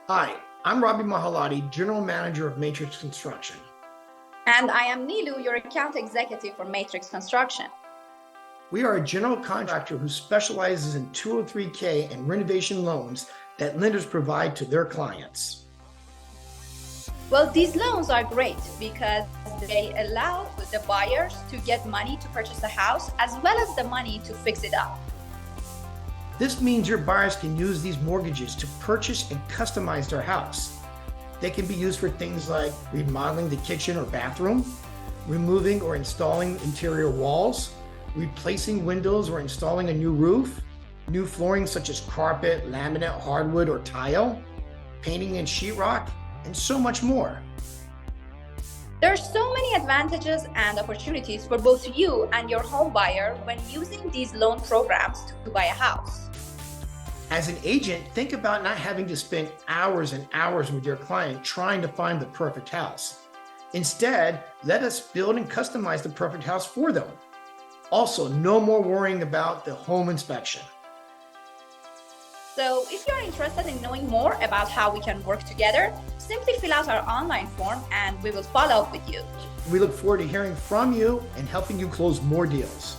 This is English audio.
Hi, I'm Robbie Mahalati, General Manager of Matrix Construction. And I am Nilu, your account executive for Matrix Construction. We are a general contractor who specializes in 203K and renovation loans that lenders provide to their clients. Well, these loans are great because they allow the buyers to get money to purchase a house as well as the money to fix it up. This means your buyers can use these mortgages to purchase and customize their house. They can be used for things like remodeling the kitchen or bathroom, removing or installing interior walls, replacing windows or installing a new roof, new flooring such as carpet, laminate, hardwood, or tile, painting and sheetrock, and so much more. There are so many advantages and opportunities for both you and your home buyer when using these loan programs to buy a house. As an agent, think about not having to spend hours and hours with your client trying to find the perfect house. Instead, let us build and customize the perfect house for them. Also, no more worrying about the home inspection. So if you're interested in knowing more about how we can work together, simply fill out our online form and we will follow up with you. We look forward to hearing from you and helping you close more deals.